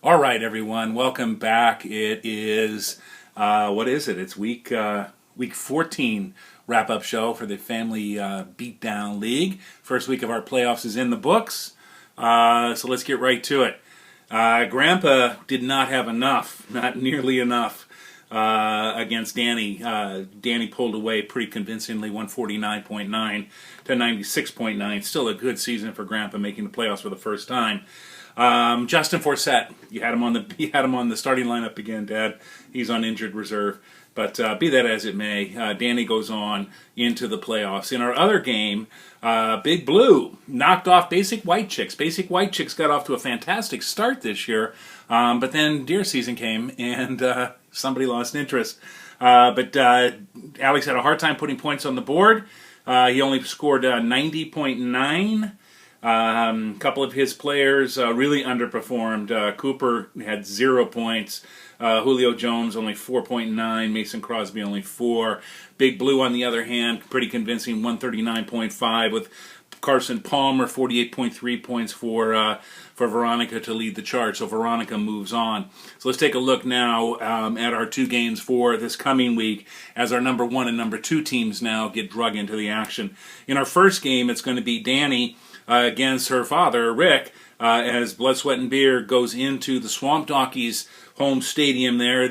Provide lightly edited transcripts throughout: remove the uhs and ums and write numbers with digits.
All right, everyone, welcome back. It is what is it? It's week 14 wrap-up show for the Family Beatdown League. First week of our playoffs is in the books, so let's get right to it. Grandpa did not have enough, not nearly enough against Dani. Dani pulled away pretty convincingly, 149.9 to 96.9. Still a good season for Grandpa, making the playoffs for the first time. Justin Forsett, you had him on the starting lineup again, Dad. He's on injured reserve. But be that as it may, Dani goes on into the playoffs. In our other game, Big Blue knocked off Basic White Chicks. Basic White Chicks got off to a fantastic start this year, but then deer season came and somebody lost interest. But Alex had a hard time putting points on the board. He only scored 90.9. A couple of his players really underperformed. Cooper had 0 points. Julio Jones only 4.9. Mason Crosby only 4. Big Blue, on the other hand, pretty convincing, 139.5 with Carson Palmer 48.3 points for Veronica to lead the charge. So Veronica moves on. So let's take a look now at our two games for this coming week as our number 1 and number 2 teams now get drug into the action. In our first game, it's going to be Dani against her father, Rick, as Blood, Sweat, and Beer goes into the Swamp Donkeys home stadium there,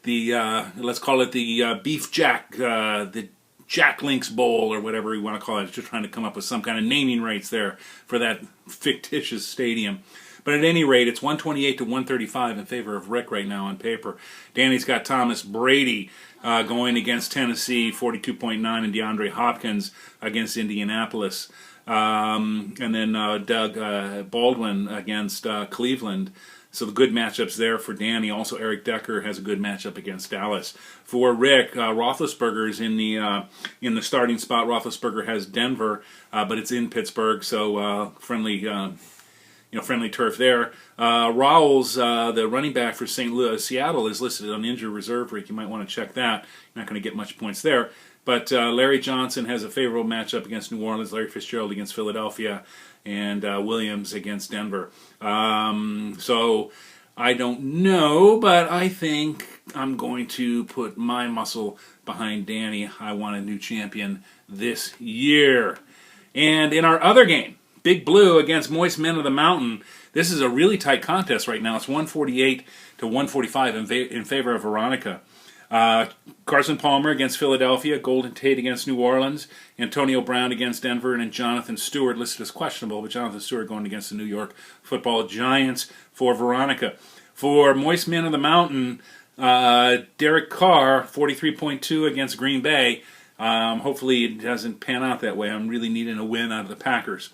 let's call it the Beef Jack, the Jack Links Bowl, or whatever you want to call it. Just trying to come up with some kind of naming rights there for that fictitious stadium. But at any rate, it's 128 to 135 in favor of Rick right now on paper. Dani's got Thomas Brady going against Tennessee, 42.9, and DeAndre Hopkins against Indianapolis. And then Doug Baldwin against Cleveland. So the good matchups there for Dani. Also, Eric Decker has a good matchup against Dallas. For Rick, Roethlisberger is in the starting spot. Roethlisberger has Denver, but it's in Pittsburgh, so friendly turf there. Rawls, the running back for Seattle, is listed on injured reserve. Rick, you might want to check that. You're not going to get much points there. But Larry Johnson has a favorable matchup against New Orleans, Larry Fitzgerald against Philadelphia, and Williams against Denver. So I don't know, but I think I'm going to put my muscle behind Dani. I want a new champion this year. And in our other game, Big Blue against Moist Men of the Mountain, this is a really tight contest right now. It's 148 to 145 in favor of Veronica. Carson Palmer against Philadelphia, Golden Tate against New Orleans, Antonio Brown against Denver, and then Jonathan Stewart listed as questionable, but Jonathan Stewart going against the New York Football Giants for Veronica. For Moist Men of the Mountain, Derek Carr, 43.2 against Green Bay. Hopefully it doesn't pan out that way. I'm really needing a win out of the Packers.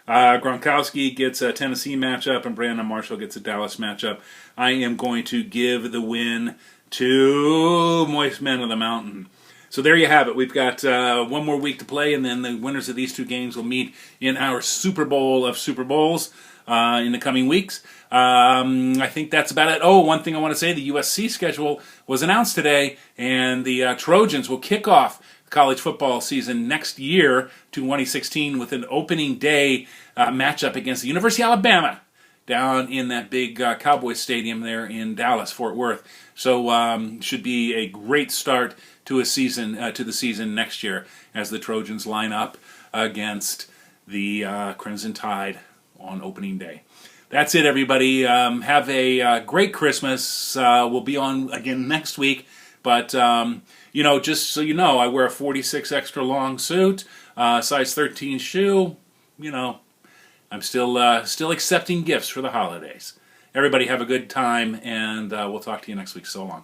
Gronkowski gets a Tennessee matchup, and Brandon Marshall gets a Dallas matchup. I am going to give the win to Moist Men of the Mountain. So there you have it. We've got one more week to play, and then the winners of these two games will meet in our Super Bowl of Super Bowls in the coming weeks. I think that's about it. Oh, one thing I want to say, the USC schedule was announced today, and the Trojans will kick off college football season next year to 2016 with an opening day matchup against the University of Alabama down in that big Cowboys stadium there in Dallas, Fort Worth. So should be a great start to the season next year as the Trojans line up against the Crimson Tide on opening day. That's it, everybody. Have a great Christmas. We'll be on again next week. But, just so you know, I wear a 46 extra long suit, size 13 shoe. I'm still accepting gifts for the holidays. Everybody have a good time, and we'll talk to you next week. So long.